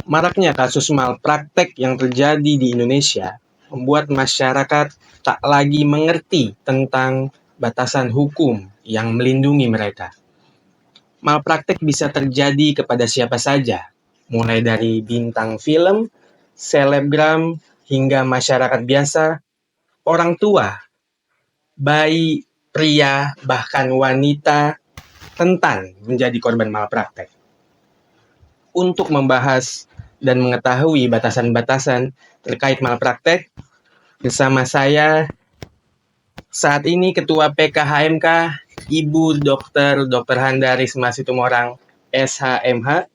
Maraknya kasus malpraktek yang terjadi di Indonesia membuat masyarakat tak lagi mengerti tentang batasan hukum yang melindungi mereka. Malpraktek bisa terjadi kepada siapa saja, mulai dari bintang film, selebgram, hingga masyarakat biasa, orang tua, bayi, pria, bahkan wanita rentan menjadi korban malpraktek. Untuk membahas dan mengetahui batasan-batasan terkait malpraktek, bersama saya saat ini Ketua PKHMK, Ibu Dr. Handaris Masitumorang, SHMH,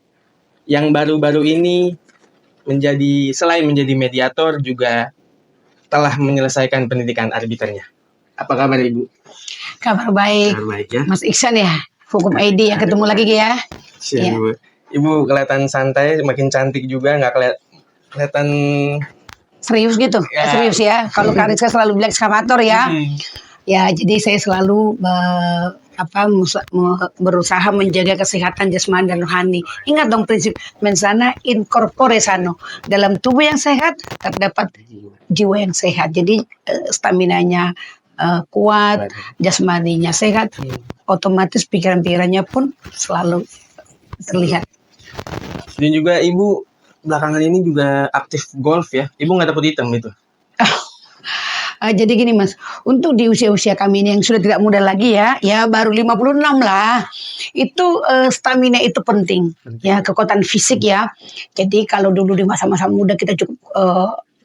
yang baru-baru ini selain menjadi mediator juga telah menyelesaikan pendidikan arbiternya. Apa kabar Ibu? Kabar baik. Kabar baik ya. Mas Iksan ya, Hukum ID yang ketemu lagi ya. Siap, ya. Ibu kelihatan santai, makin cantik juga, nggak kelihatan serius gitu. Ya. Serius ya. Kalau Kariska selalu bilang ekskavator ya. Ya, jadi saya selalu berusaha menjaga kesehatan jasmani dan rohani. Ingat dong prinsip mensana in corpore sano. Dalam tubuh yang sehat terdapat jiwa yang sehat. Jadi staminanya kuat, jasmaninya sehat, otomatis pikiran-pikirannya pun selalu terlihat. Dan juga Ibu belakangan ini juga aktif golf ya. Ibu nggak dapat hitam itu. Jadi gini Mas, untuk di usia-usia kami ini yang sudah tidak muda lagi ya baru 56 lah, itu stamina itu penting. Ya, kekuatan fisik ya. Jadi kalau dulu di masa-masa muda kita cukup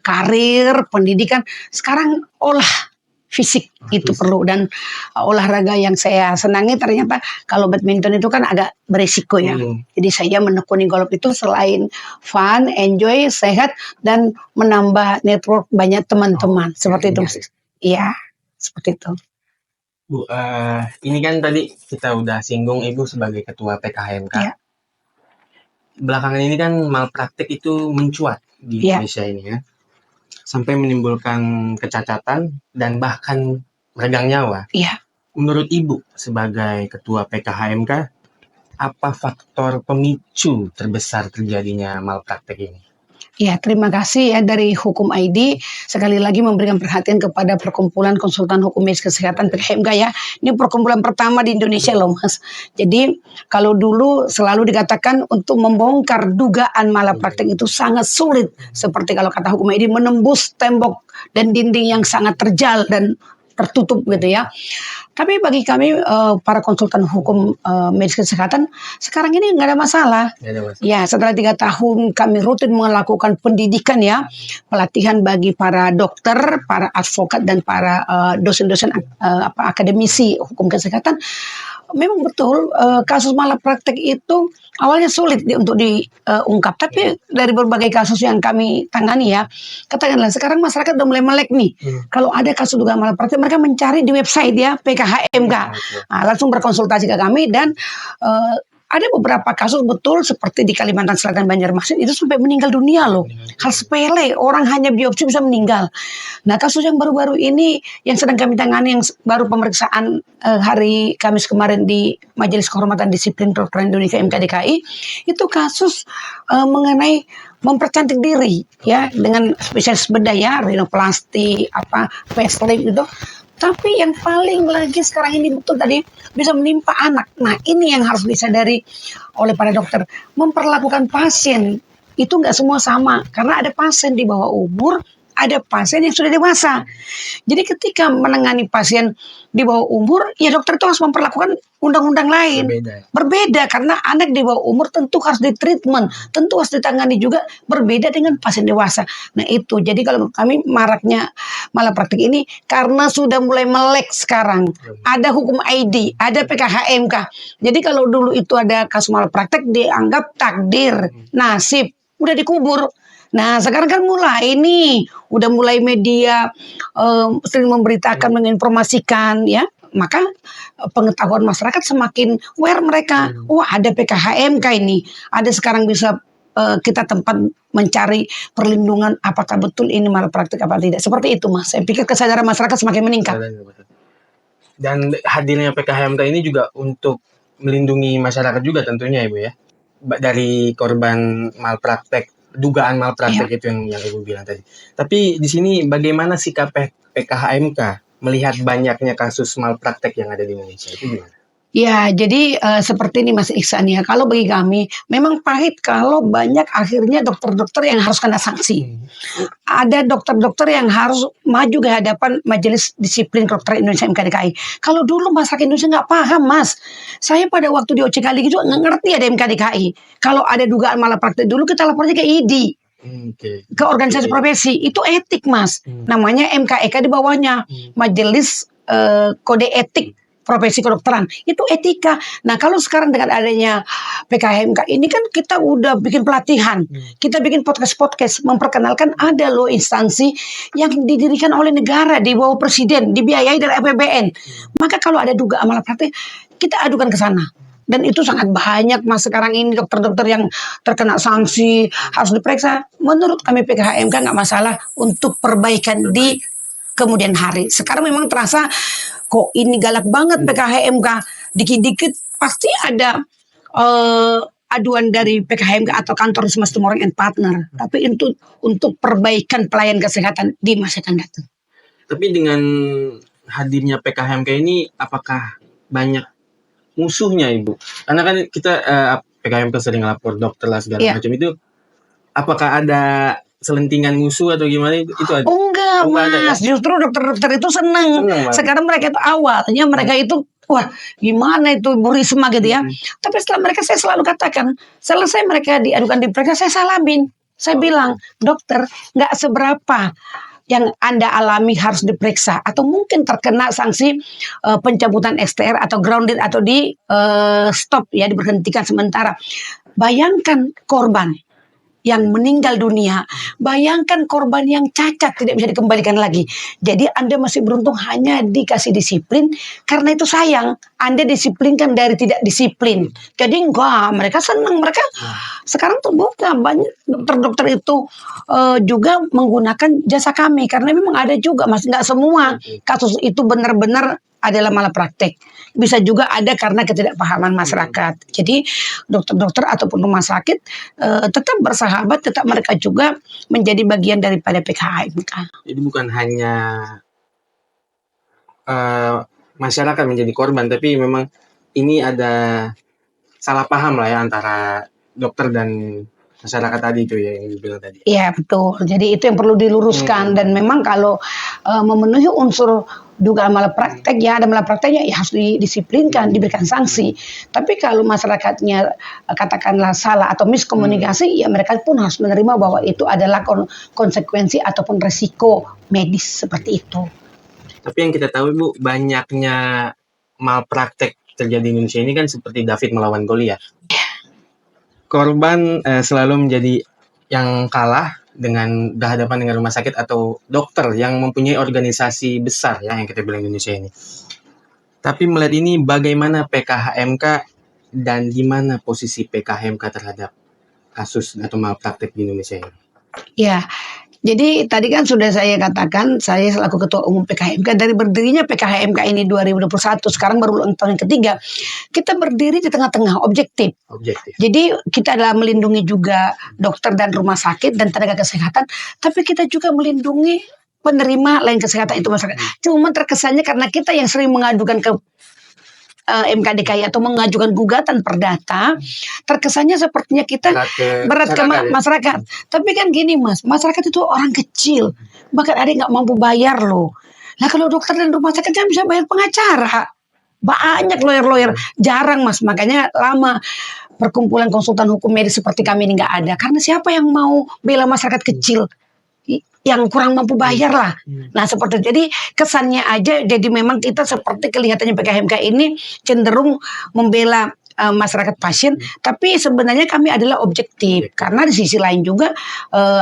karir, pendidikan, sekarang olah fisik itu perlu. Dan olahraga yang saya senangi ternyata kalau badminton itu kan agak beresiko ya. Jadi saya menekuni golf itu selain fun, enjoy, sehat, dan menambah network banyak teman-teman. Seperti itu. Iya, seperti itu. Bu, ini kan tadi kita udah singgung Ibu sebagai Ketua PKHMK. Ya. Belakangan ini kan malpraktik itu mencuat di Indonesia ini ya. Sampai menimbulkan kecacatan dan bahkan meregang nyawa. Iya. Menurut Ibu sebagai Ketua PKHMK, apa faktor pemicu terbesar terjadinya malpraktek ini? Ya, terima kasih ya dari Hukum ID sekali lagi memberikan perhatian kepada Perkumpulan Konsultan Hukum Medis Kesehatan PKHMK ya. Ini perkumpulan pertama di Indonesia loh Mas. Jadi kalau dulu selalu dikatakan untuk membongkar dugaan malapraktek itu sangat sulit. Seperti kalau kata Hukum ID menembus tembok dan dinding yang sangat terjal dan tertutup gitu ya. Tapi bagi kami para konsultan hukum medis kesehatan sekarang ini nggak ada masalah. Ya, setelah 3 tahun kami rutin melakukan pendidikan ya, pelatihan bagi para dokter, para advokat dan para dosen-dosen akademisi hukum kesehatan. Memang betul kasus malapraktek itu awalnya sulit untuk diungkap, tapi dari berbagai kasus yang kami tangani ya, katakanlah sekarang masyarakat udah mulai melek nih. Kalau ada kasus dugaan malapraktek, mereka mencari di website ya PKHMK, langsung berkonsultasi ke kami dan ada beberapa kasus betul seperti di Kalimantan Selatan Banjarmasin itu sampai meninggal dunia loh. Hal sepele, orang hanya biopsi bisa meninggal. Nah kasus yang baru-baru ini yang sedang kami tangani yang baru pemeriksaan hari Kamis kemarin di Majelis Kehormatan Disiplin Kedokteran Indonesia MKDKI itu kasus mengenai mempercantik diri ya dengan spesialis bedah ya, rinoplasti, facelift gitu. Tapi yang paling lagi sekarang ini betul tadi bisa menimpa anak. Nah ini yang harus disadari oleh para dokter. Memperlakukan pasien itu nggak semua sama. Karena ada pasien di bawah umur, ada pasien yang sudah dewasa. Jadi ketika menangani pasien di bawah umur, ya dokter itu harus memperlakukan undang-undang lain. Berbeda karena anak di bawah umur tentu harus ditreatment, tentu harus ditangani juga berbeda dengan pasien dewasa. Nah itu, jadi kalau kami maraknya malapraktik ini karena sudah mulai melek sekarang. Ada Hukum ID, ada PKHMK. Jadi kalau dulu itu ada kasus malapraktik dianggap takdir, nasib, udah dikubur. Nah sekarang kan mulai nih, udah mulai media sering memberitakan, menginformasikan ya, maka pengetahuan masyarakat semakin aware mereka. Wah ada PKHMK ini, ada sekarang bisa kita tempat mencari perlindungan apakah betul ini malapraktik apa tidak. Seperti itu Mas, saya pikir kesadaran masyarakat semakin meningkat. Dan hadirnya PKHMK ini juga untuk melindungi masyarakat juga tentunya Ibu ya, dari korban malpraktek dugaan malpraktek itu yang Ibu bilang tadi. Tapi di sini bagaimana sikap PKHMK melihat banyaknya kasus malpraktek yang ada di Indonesia itu gimana? Ya, jadi seperti ini Mas Iksan ya. Kalau bagi kami memang pahit kalau banyak akhirnya dokter-dokter yang harus kena sanksi. Ada dokter-dokter yang harus maju ke hadapan Majelis Disiplin Kedokteran Indonesia MKDKI. Kalau dulu masyarakat Indonesia nggak paham Mas. Saya pada waktu di OCKD juga nggak ngerti ada MKDKI. Kalau ada dugaan malapraktek dulu kita lapornya ke ID. Ke organisasi profesi. Itu etik Mas. Namanya MKEK di bawahnya. Majelis Kode Etik Profesi Kedokteran, itu etika. Nah kalau sekarang dengan adanya PKHMK ini kan kita udah bikin pelatihan, kita bikin podcast memperkenalkan ada loh instansi yang didirikan oleh negara di bawah presiden, dibiayai dari APBN. Maka kalau ada dugaan malapraktek, kita adukan ke sana. Dan itu sangat banyak Mas sekarang ini dokter-dokter yang terkena sanksi harus diperiksa. Menurut kami PKHMK nggak masalah untuk perbaikan di kemudian hari. Sekarang memang terasa kok ini galak banget PKHMK. Dikit-dikit pasti ada aduan dari PKHMK atau kantor Humas Tumorang and Partner. Tapi untuk perbaikan pelayanan kesehatan di masa akan datang. Tapi dengan hadirnya PKHMK ini apakah banyak musuhnya Ibu? Karena kan kita PKHMK sering lapor dokter lah segala macam itu. Apakah ada selentingan musuh atau gimana itu ada? Oh enggak Mas, justru dokter-dokter itu senang. Sekarang mereka itu awalnya mereka itu wah gimana itu Bu Risma gitu ya. Tapi setelah mereka saya selalu katakan, selesai mereka diadukan diperiksa saya salamin. Saya bilang, dokter nggak seberapa yang Anda alami harus diperiksa atau mungkin terkena sanksi pencabutan STR atau grounded atau di stop ya, diberhentikan sementara. Bayangkan korban yang meninggal dunia, bayangkan korban yang cacat tidak bisa dikembalikan lagi. Jadi Anda masih beruntung hanya dikasih disiplin karena itu sayang. Anda disiplinkan dari tidak disiplin. Jadi enggak, mereka senang, mereka sekarang terbuka banyak dokter-dokter itu juga menggunakan jasa kami karena memang ada juga Mas, nggak semua kasus itu benar-benar adalah malapraktek. Bisa juga ada karena ketidakpahaman masyarakat. Jadi dokter-dokter ataupun rumah sakit tetap bersahabat, tetap mereka juga menjadi bagian daripada PKHMK. Jadi bukan hanya masyarakat menjadi korban, tapi memang ini ada salah paham lah ya antara dokter dan masyarakat tadi itu ya yang dibilang tadi. Iya betul. Jadi itu yang perlu diluruskan dan memang kalau memenuhi unsur dugaan malapraktek ya ada malaprakteknya ya harus didisiplinkan, diberikan sanksi. Tapi kalau masyarakatnya katakanlah salah atau miskomunikasi ya mereka pun harus menerima bahwa itu adalah konsekuensi ataupun resiko medis seperti itu. Tapi yang kita tahu Ibu, banyaknya malpraktek terjadi di Indonesia ini kan seperti David melawan Goliat. Korban selalu menjadi yang kalah dengan berhadapan dengan rumah sakit atau dokter yang mempunyai organisasi besar ya yang kita bilang di Indonesia ini. Tapi melihat ini bagaimana PKHMK dan di mana posisi PKHMK terhadap kasus atau malpraktek di Indonesia ini? Ya, jadi tadi kan sudah saya katakan, saya selaku Ketua Umum PKHMK, dari berdirinya PKHMK ini 2021, sekarang baru tahun yang ketiga, kita berdiri di tengah-tengah, objektif. Jadi kita adalah melindungi juga dokter dan rumah sakit dan tenaga kesehatan, tapi kita juga melindungi penerima lain kesehatan itu masyarakat. Cuma terkesannya karena kita yang sering mengadukan ke MKDKI atau mengajukan gugatan perdata, terkesannya sepertinya kita berat ke masyarakat. Tapi kan gini Mas, masyarakat itu orang kecil, bahkan ada yang nggak mampu bayar loh. Nah kalau dokter dan rumah sakit kan bisa bayar pengacara, banyak lawyer-lawyer, jarang Mas, makanya lama perkumpulan konsultan hukum medis seperti kami ini nggak ada. Karena siapa yang mau bela masyarakat kecil? Yang kurang mampu bayar lah. Nah seperti itu. Jadi kesannya aja jadi memang kita seperti kelihatannya PKHMK ini cenderung membela masyarakat pasien, tapi sebenarnya kami adalah objektif karena di sisi lain juga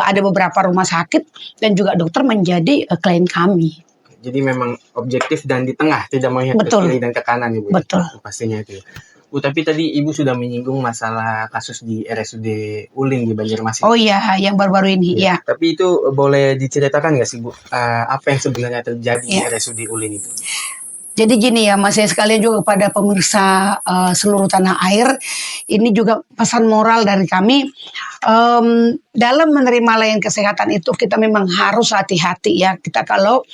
ada beberapa rumah sakit dan juga dokter menjadi klien kami. Jadi memang objektif dan di tengah, tidak melihat ke kiri dan ke kanan Ibu. Betul. Ya? Pastinya itu. Bu, tapi tadi Ibu sudah menyinggung masalah kasus di RSUD Uling di Banjarmasin. Oh iya, yang baru-baru ini ya. Tapi itu boleh diceritakan nggak sih Bu, apa yang sebenarnya terjadi di RSUD Uling itu? Jadi gini ya Mas, saya sekalian juga kepada pemirsa seluruh tanah air, ini juga pesan moral dari kami. dalam menerima layanan kesehatan itu kita memang harus hati-hati ya. Kita kalau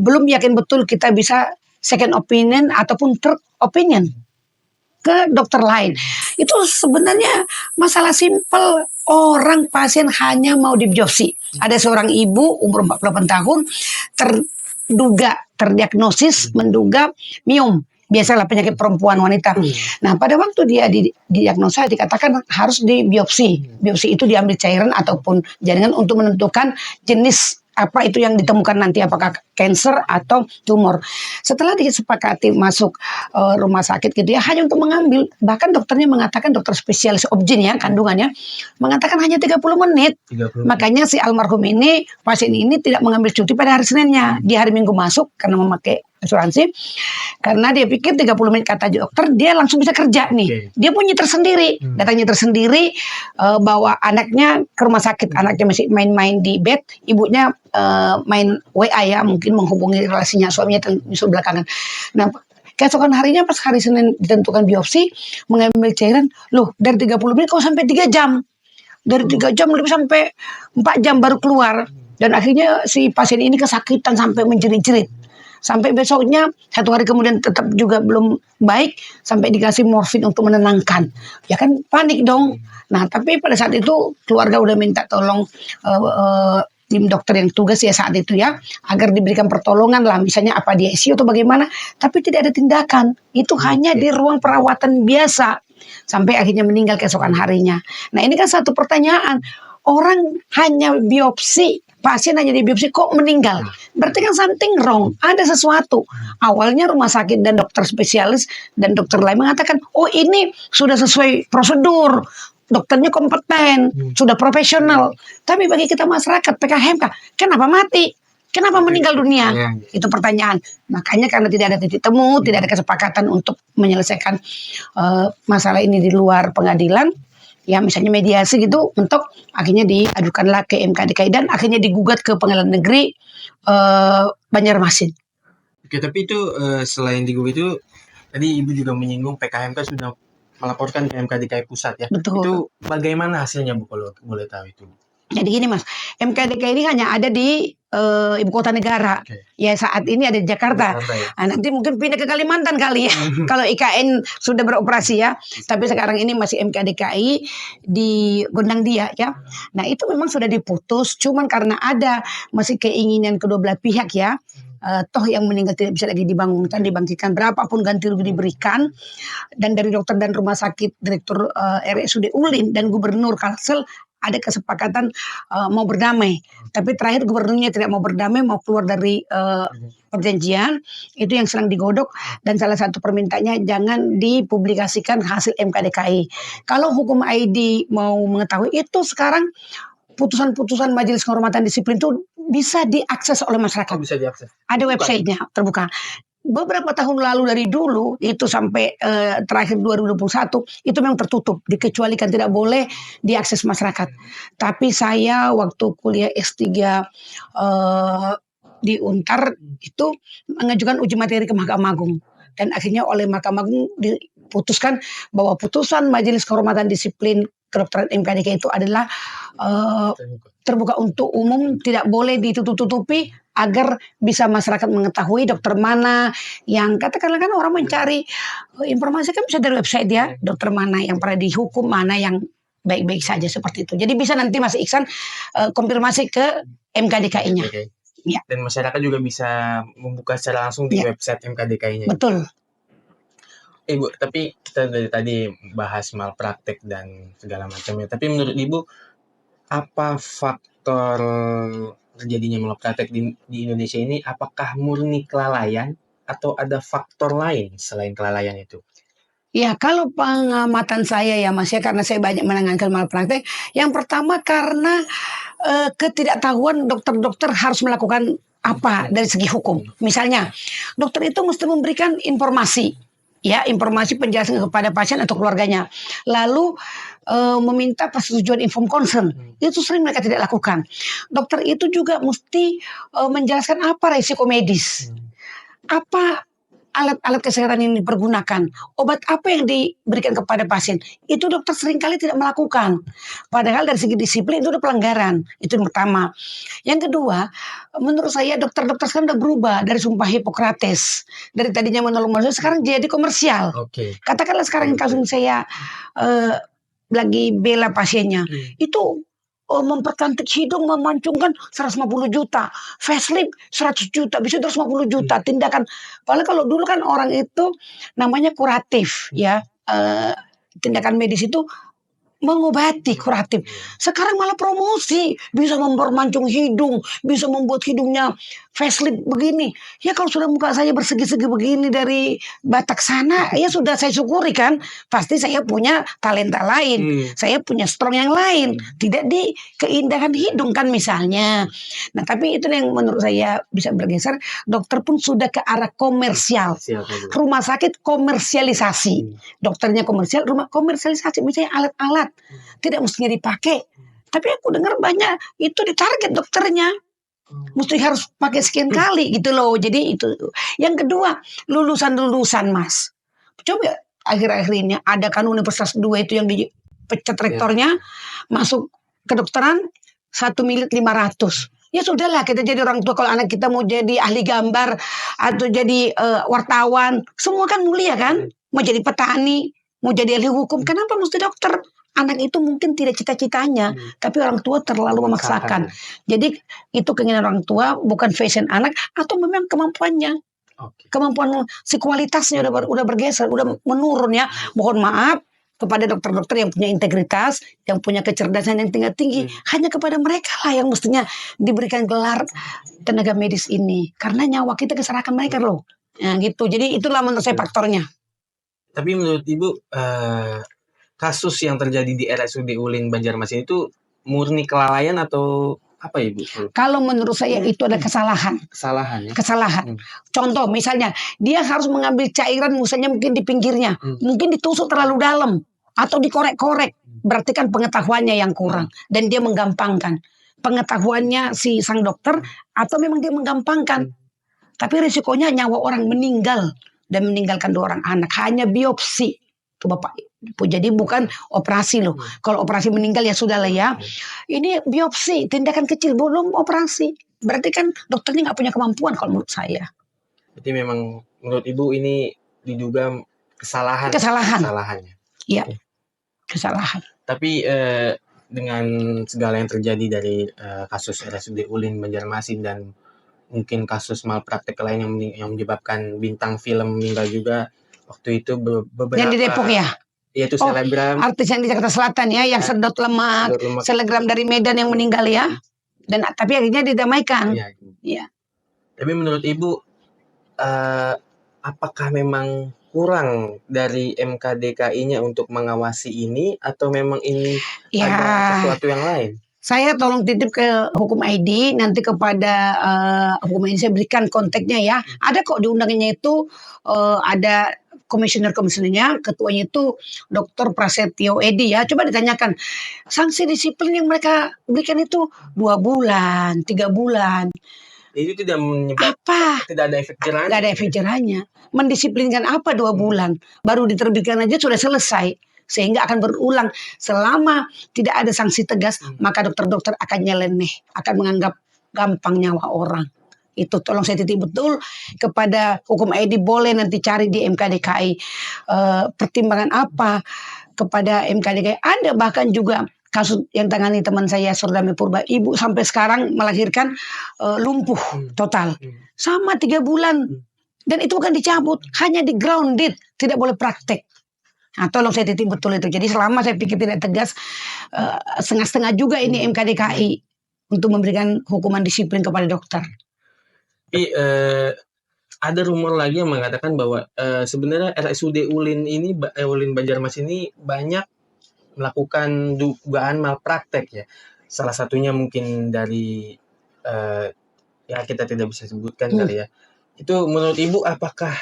belum yakin betul, kita bisa second opinion ataupun third opinion ke dokter lain. Itu sebenarnya masalah simpel. Orang pasien hanya mau dibiopsi. Ada seorang ibu umur 48 tahun terdiagnosis menduga miom. Biasalah penyakit perempuan wanita. Nah, pada waktu dia didiagnosa dikatakan harus dibiopsi. Biopsi itu diambil cairan ataupun jaringan untuk menentukan jenis apa itu yang ditemukan nanti, apakah kanker atau tumor. Setelah disepakati masuk rumah sakit gitu ya, hanya untuk mengambil, bahkan dokternya mengatakan, dokter spesialis obgyn ya, kandungannya, mengatakan hanya 30 menit. 30. Makanya si almarhum ini, pasien ini tidak mengambil cuti pada hari Seninnya. Di hari Minggu masuk karena memakai asuransi, karena dia pikir 30 menit kata dokter dia langsung bisa kerja nih. Dia punya tersendiri, datangnya tersendiri, bawa anaknya ke rumah sakit, anaknya masih main-main di bed, ibunya main WA ya, mungkin menghubungi relasinya suaminya nyusul belakangan. Nah, keesokan harinya pas hari Senin ditentukan biopsi, mengambil cairan, loh dari 30 menit kok sampai 3 jam. Dari 3 jam lebih sampai 4 jam baru keluar. Dan akhirnya si pasien ini kesakitan sampai menjerit-jerit. Sampai besoknya, 1 hari kemudian tetap juga belum baik, sampai dikasih morfin untuk menenangkan. Ya kan panik dong. Nah, tapi pada saat itu keluarga udah minta tolong tim dokter yang tugas ya saat itu ya, agar diberikan pertolongan lah, misalnya apa di ICU atau bagaimana, tapi tidak ada tindakan. Itu hanya di ruang perawatan biasa. Sampai akhirnya meninggal keesokan harinya. Nah, ini kan satu pertanyaan. Orang hanya biopsi, pasien hanya dibiopsi kok meninggal. Berarti kan something wrong, ada sesuatu. Awalnya rumah sakit dan dokter spesialis dan dokter lain mengatakan, oh ini sudah sesuai prosedur, dokternya kompeten, sudah profesional. Tapi bagi kita masyarakat PKHMK, kenapa mati? Kenapa meninggal dunia? Itu pertanyaan. Makanya karena tidak ada titik temu, tidak ada kesepakatan untuk menyelesaikan masalah ini di luar pengadilan, ya misalnya mediasi gitu, untuk akhirnya diadukanlah ke MKDKI dan akhirnya digugat ke Pengadilan Negeri Banjarmasin. Oke, tapi itu selain digugat itu, tadi Ibu juga menyinggung PKHMK sudah melaporkan ke MKDKI pusat ya. Betul. Itu bagaimana hasilnya Bu kalau boleh tahu itu? Jadi gini Mas, MKDKI ini hanya ada di ibu kota negara. Ya saat ini ada di Jakarta. Ya. Nah, nanti mungkin pindah ke Kalimantan kali ya. Kalau IKN sudah beroperasi ya. Tapi sekarang ini masih MKDKI di Gondang Dia ya. Nah, itu memang sudah diputus, cuman karena ada masih keinginan kedua belah pihak ya. Toh yang meninggal tidak bisa lagi dibangunkan, dibangkitkan, berapapun ganti rugi diberikan. Dan dari dokter dan rumah sakit, Direktur RSUD Ulin dan Gubernur Kalsel ada kesepakatan mau berdamai. Tapi terakhir gubernurnya tidak mau berdamai, mau keluar dari perjanjian. Itu yang sedang digodok. Dan salah satu permintaannya jangan dipublikasikan hasil MKDKI. Kalau hukum ID mau mengetahui itu sekarang, putusan-putusan Majelis Kehormatan Disiplin itu bisa diakses oleh masyarakat. Bisa diakses. Ada websitenya terbuka. Beberapa tahun lalu dari dulu itu sampai terakhir 2021 itu memang tertutup, dikecualikan, tidak boleh diakses masyarakat. Tapi saya waktu kuliah S3 di Untar itu mengajukan uji materi ke Mahkamah Agung, dan akhirnya oleh Mahkamah Agung diputuskan bahwa putusan Majelis Kehormatan Disiplin Kedokteran MKDKI itu adalah terbuka untuk umum, tidak boleh ditutup-tutupi, agar bisa masyarakat mengetahui dokter mana yang, katakanlah kan orang mencari informasi kan bisa dari website ya, dokter mana yang pernah dihukum, mana yang baik-baik saja, seperti itu. Jadi bisa nanti Mas Iksan konfirmasi ke MKDKI-nya. Ya. Dan masyarakat juga bisa membuka secara langsung di website MKDKI-nya. Betul. Ibu, tapi kita dari tadi bahas malpraktek dan segala macamnya. Tapi menurut Ibu, apa faktor terjadinya malpraktek di Indonesia ini? Apakah murni kelalaian atau ada faktor lain selain kelalaian itu? Ya, kalau pengamatan saya ya Mas ya, karena saya banyak menangani malpraktek. Yang pertama karena ketidaktahuan dokter-dokter harus melakukan apa dari segi hukum. Misalnya, dokter itu mesti memberikan informasi. Ya, informasi penjelasan kepada pasien atau keluarganya. Lalu meminta persetujuan informed consent. Itu sering mereka tidak lakukan. Dokter itu juga mesti menjelaskan apa risiko medis. Apa alat-alat kesehatan ini dipergunakan, obat apa yang diberikan kepada pasien, itu dokter seringkali tidak melakukan. Padahal dari segi disiplin itu udah pelanggaran. Itu yang pertama. Yang kedua, menurut saya dokter-dokter sekarang udah berubah dari sumpah Hipokrates. Dari tadinya menolong manusia, sekarang jadi komersial. Katakanlah sekarang kasus saya lagi bela pasiennya, itu mempercantik hidung, memancungkan 150 juta, facelift 100 juta, bisa 150 juta, tindakan. Padahal kalau dulu kan orang itu namanya kuratif, ya, tindakan medis itu mengobati, kuratif. Sekarang malah promosi, bisa mempermancung hidung, bisa membuat hidungnya facelift begini. Ya kalau sudah muka saya bersegi-segi begini dari Batak sana, ya sudah saya syukuri kan. Pasti saya punya talenta lain, saya punya strong yang lain, tidak di keindahan hidung kan misalnya. Nah tapi itu yang menurut saya bisa bergeser. Dokter pun sudah ke arah komersial, rumah sakit komersialisasi, dokternya komersial, rumah komersialisasi, misalnya alat-alat tidak mestinya dipakai. Tapi aku dengar banyak itu ditarget dokternya, mesti harus pakai sekian kali gitu loh. Jadi itu. Yang kedua, lulusan Mas. Coba akhir-akhir ini ada kan Universitas 2 itu yang dipecat rektornya, masuk kedokteran 1.500.000. Ya sudahlah, kita jadi orang tua, kalau anak kita mau jadi ahli gambar atau jadi wartawan, semua kan mulia kan. Mau jadi petani, mau jadi ahli hukum, kenapa mesti dokter? Anak itu mungkin tidak cita-citanya, tapi orang tua terlalu memaksakan. Jadi itu keinginan orang tua, bukan fashion anak, atau memang kemampuannya. Kemampuan si kualitasnya udah bergeser, udah menurun ya. Mohon maaf kepada dokter-dokter yang punya integritas, yang punya kecerdasan yang tinggi. Hanya kepada mereka lah yang mestinya diberikan gelar tenaga medis ini, karena nyawa kita keserahkan mereka loh. Nah, gitu. Jadi itulah menurut saya faktornya. Tapi menurut Ibu, kasus yang terjadi di RSUD Ulin Banjarmasin itu murni kelalaian atau apa Ibu? Kalau menurut saya itu ada kesalahan. Kesalahan ya? Kesalahan. Contoh misalnya, dia harus mengambil cairan misalnya mungkin di pinggirnya, mungkin ditusuk terlalu dalam atau dikorek-korek. Berarti kan pengetahuannya yang kurang dan dia menggampangkan. Pengetahuannya si sang dokter atau memang dia menggampangkan. Tapi risikonya nyawa orang meninggal dan meninggalkan 2 orang anak hanya biopsi. Tuh Bapak, jadi bukan operasi loh. Kalau operasi meninggal ya sudah lah ya. Ini biopsi, tindakan kecil, belum operasi. Berarti kan dokternya nggak punya kemampuan kalau menurut saya. Jadi memang menurut Ibu ini diduga kesalahannya. Iya, kesalahan. Tapi dengan segala yang terjadi dari kasus RSUD Ulin Banjarmasin dan mungkin kasus malpraktek lain yang menyebabkan bintang film meninggal juga. Waktu itu beberapa yang di Depok ya? Yaitu selebgram. Artis yang di Jakarta Selatan ya, yang sedot lemak. Selebgram dari Medan yang meninggal ya. Dan tapi akhirnya didamaikan. Iya. Tapi menurut Ibu, apakah memang kurang dari MKDKI-nya untuk mengawasi ini atau memang ini ada sesuatu yang lain? Saya tolong titip ke Hukum ID, nanti kepada Hukum ID saya berikan kontaknya ya. Ada kok di undangnya itu ada komisionernya, ketuanya itu Dr. Prasetyo Edi ya. Coba ditanyakan, sanksi disiplin yang mereka berikan itu 2 bulan, 3 bulan. Itu tidak menyebabkan, tidak ada efek jerahnya. Tidak ada efek jerahnya. Mendisiplinkan apa 2 bulan? Baru diterbitkan aja sudah selesai. Sehingga akan berulang. Selama tidak ada sanksi tegas, maka dokter-dokter akan nyeleneh, akan menganggap gampang nyawa orang. Itu tolong saya titip betul kepada Hukum ID, boleh nanti cari di MKDKI pertimbangan apa kepada MKDKI. Ada bahkan juga kasus yang tangani teman saya Surdami Purba, ibu sampai sekarang melahirkan lumpuh total sama 3 bulan dan itu bukan dicabut, hanya di grounded, tidak boleh praktek. Nah, tolong saya titip betul itu. Jadi selama saya pikir tidak tegas, setengah-setengah juga ini MKDKI untuk memberikan hukuman disiplin kepada dokter. Tapi ada rumor lagi yang mengatakan bahwa sebenarnya RSUD Ulin ini, Ulin Banjarmasin ini banyak melakukan dugaan malpraktek ya. Salah satunya mungkin dari ya kita tidak bisa sebutkan kali ya. Itu menurut Ibu apakah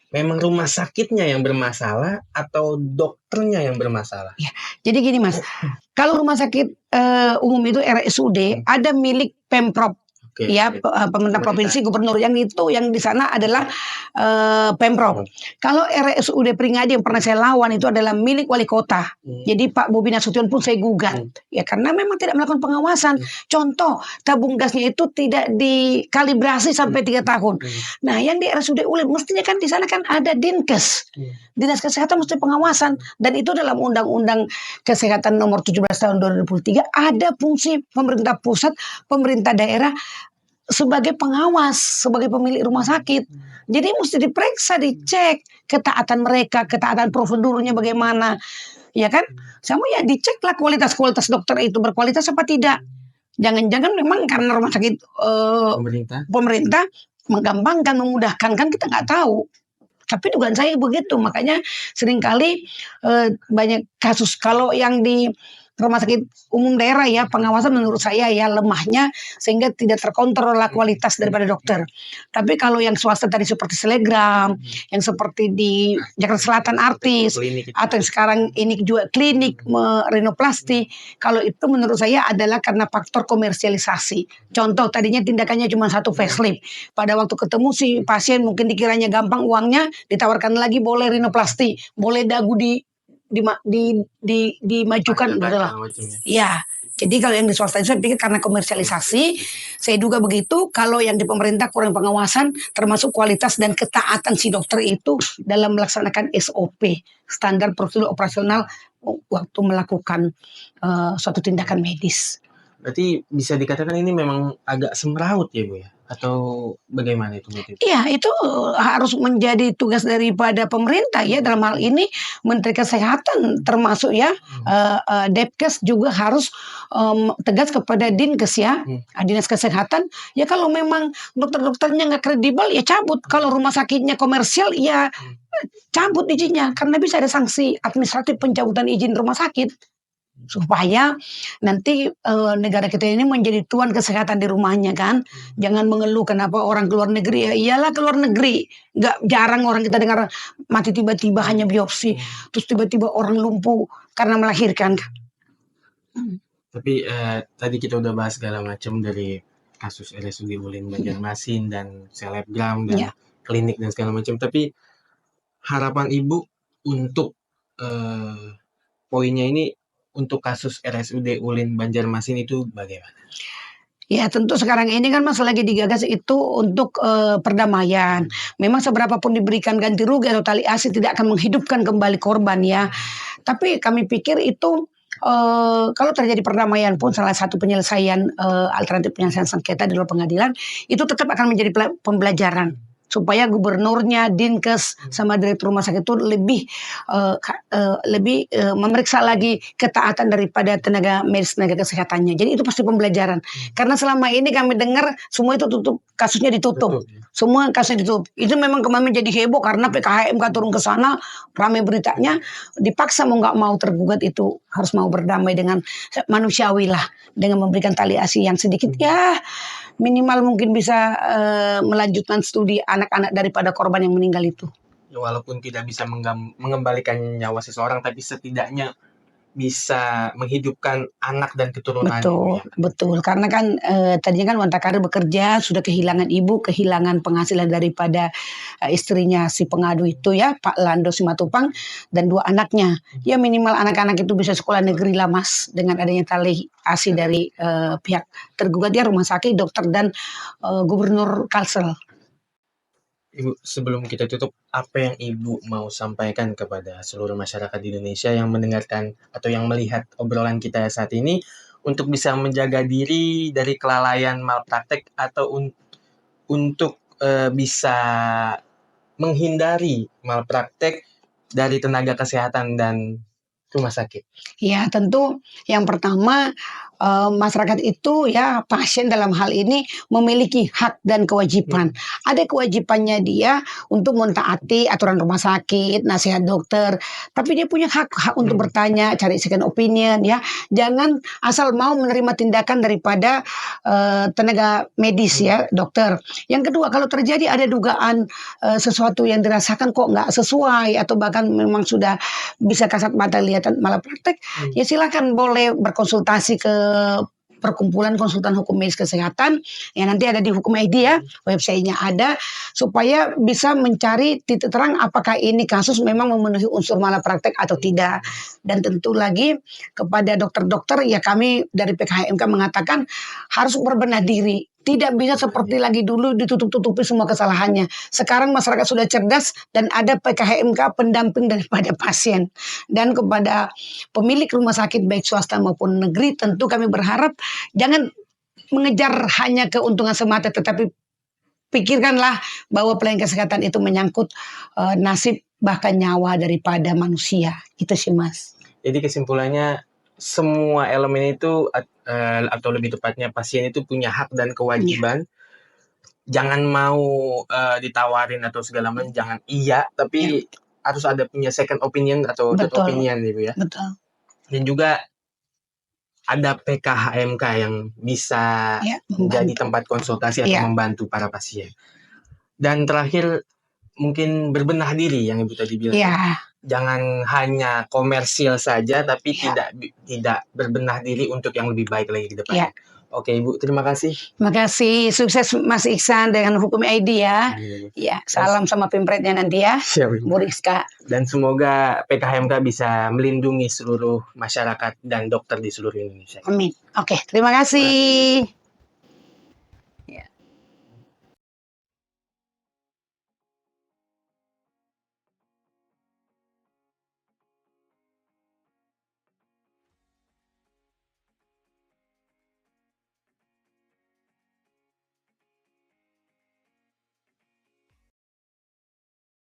memang rumah sakitnya yang bermasalah atau dokternya yang bermasalah? Ya, jadi gini Mas, kalau rumah sakit umum itu RSUD ada milik Pemprov Ya, pemerintah provinsi, gubernur, yang itu yang di sana adalah Pemprov. Kalau RSUD Pringadi yang pernah saya lawan itu adalah milik wali kota. Jadi Pak Bobi Nasution pun saya gugat. Ya karena memang tidak melakukan pengawasan. Contoh, tabung gasnya itu tidak dikalibrasi sampai 3 tahun. Nah, yang di RSUD Ulin mestinya kan di sana kan ada Dinkes. Dinas Kesehatan mesti pengawasan, dan itu dalam Undang-Undang Kesehatan nomor 17 tahun 2003 ada fungsi pemerintah pusat, pemerintah daerah sebagai pengawas, sebagai pemilik rumah sakit. Jadi mesti diperiksa, dicek ketaatan mereka, ketaatan prosedurnya bagaimana, ya kan? Sama ya diceklah kualitas dokter itu berkualitas apa tidak. Jangan-jangan memang karena rumah sakit pemerintah menggampangkan, memudahkan, kan kita nggak tahu. Tapi dugaan saya begitu, makanya seringkali banyak kasus. Kalau yang di rumah sakit umum daerah ya, pengawasan menurut saya ya lemahnya sehingga tidak terkontrol lah kualitas daripada dokter. Tapi kalau yang swasta tadi seperti Selegram, yang seperti di Jakarta Selatan Artis, atau yang sekarang ini juga klinik rinoplasti, kalau itu menurut saya adalah karena faktor komersialisasi. Contoh tadinya tindakannya cuma satu facelift, pada waktu ketemu si pasien mungkin dikiranya gampang uangnya, ditawarkan lagi boleh rinoplasti, boleh dagu dimajukan adalah ya. Jadi kalau yang di swasta itu saya pikir karena komersialisasi, saya duga begitu. Kalau yang di pemerintah kurang pengawasan, termasuk kualitas dan ketaatan si dokter itu dalam melaksanakan SOP, standar prosedur operasional waktu melakukan suatu tindakan medis. Berarti bisa dikatakan ini memang agak semeraut ya Bu ya? Atau bagaimana itu? Iya, itu harus menjadi tugas daripada pemerintah ya, dalam hal ini Menteri Kesehatan termasuk ya, Depkes juga harus tegas kepada Dinkes ya, Dinas Kesehatan. Ya kalau memang dokter-dokternya nggak kredibel ya cabut. Kalau rumah sakitnya komersial ya cabut izinnya, karena bisa ada sanksi administratif pencabutan izin rumah sakit. Supaya nanti negara kita ini menjadi tuan kesehatan di rumahnya kan. Jangan mengeluh kenapa orang keluar negeri. Ya iyalah keluar negeri, nggak jarang orang kita dengar mati tiba-tiba hanya biopsi, terus tiba-tiba orang lumpuh karena melahirkan. Tapi tadi kita udah bahas segala macam, dari kasus RSUD Ulin Banjarmasin dan Selebgram dan klinik dan segala macam. Tapi harapan Ibu untuk poinnya ini, untuk kasus RSUD Ulin Banjarmasin itu bagaimana? Ya tentu sekarang ini kan Mas lagi digagas itu untuk perdamaian. Memang seberapapun diberikan ganti rugi atau tali asih tidak akan menghidupkan kembali korban ya. Tapi kami pikir itu kalau terjadi perdamaian pun salah satu penyelesaian alternatif penyelesaian sengketa di luar pengadilan itu tetap akan menjadi pembelajaran. Supaya gubernurnya, Dinkes, sama direktur rumah sakit itu lebih memeriksa lagi ketaatan daripada tenaga medis, tenaga kesehatannya. Jadi itu pasti pembelajaran. Karena selama ini kami dengar semua itu kasusnya ditutup. Semua kasusnya ditutup. Itu memang kemarin menjadi heboh karena PKHMK turun ke sana, ramai beritanya, dipaksa mau nggak mau tergugat itu harus mau berdamai dengan manusiawi lah, dengan memberikan tali asih yang sedikit ya. Minimal mungkin bisa melanjutkan studi anak-anak daripada korban yang meninggal itu. Ya, walaupun tidak bisa mengembalikan nyawa seseorang, tapi setidaknya bisa menghidupkan anak dan keturunan. Betul, betul. Karena kan tadinya kan Wanta Karir bekerja, sudah kehilangan ibu, kehilangan penghasilan daripada istrinya si pengadu itu ya, Pak Lando Simatupang, dan 2 anaknya. Ya minimal anak-anak itu bisa sekolah negeri lah Mas, dengan adanya tali asih dari pihak tergugat ya, rumah sakit, dokter, dan gubernur Kalsel. Ibu, sebelum kita tutup, apa yang Ibu mau sampaikan kepada seluruh masyarakat di Indonesia yang mendengarkan atau yang melihat obrolan kita saat ini untuk bisa menjaga diri dari kelalaian malpraktek atau untuk bisa menghindari malpraktek dari tenaga kesehatan dan rumah sakit? Ya tentu yang pertama masyarakat itu ya, pasien dalam hal ini memiliki hak dan kewajiban. Ada kewajibannya dia untuk mentaati aturan rumah sakit, nasihat dokter, tapi dia punya hak untuk bertanya, cari second opinion ya. Jangan asal mau menerima tindakan daripada tenaga medis ya, dokter. Yang kedua, kalau terjadi ada dugaan sesuatu yang dirasakan kok nggak sesuai atau bahkan memang sudah bisa kasat mata lihat malah praktek, ya silakan boleh berkonsultasi ke Perkumpulan Konsultan Hukum Medis Kesehatan, yang nanti ada di Hukum ID ya, websitenya ada, supaya bisa mencari titik terang apakah ini kasus memang memenuhi unsur malapraktek atau tidak. Dan tentu lagi kepada dokter-dokter, ya kami dari PKHMK mengatakan harus berbenah diri. Tidak bisa seperti lagi dulu ditutup-tutupi semua kesalahannya. Sekarang masyarakat sudah cerdas dan ada PKHMK pendamping daripada pasien. Dan kepada pemilik rumah sakit baik swasta maupun negeri, tentu kami berharap jangan mengejar hanya keuntungan semata, tetapi pikirkanlah bahwa pelayanan kesehatan itu menyangkut nasib bahkan nyawa daripada manusia. Itu sih Mas. Jadi kesimpulannya semua elemen itu atau lebih tepatnya pasien itu punya hak dan kewajiban. Jangan mau ditawarin atau segala macam, jangan iya, tapi harus ada punya second opinion atau third opinion gitu ya. Betul. Dan juga ada PKHMK yang bisa menjadi tempat konsultasi atau membantu para pasien. Dan terakhir mungkin berbenah diri yang Ibu tadi bilang. Jangan hanya komersil saja, tapi tidak berbenah diri untuk yang lebih baik lagi ke depan. Oke Ibu, terima kasih. Terima kasih, sukses Mas Iksan dengan Hukum ID ya. Ya, salam sama pimpretnya nanti ya. Siap, Bu Rizka. Dan semoga PKHMK bisa melindungi seluruh masyarakat dan dokter di seluruh Indonesia. Amin. Oke, terima kasih.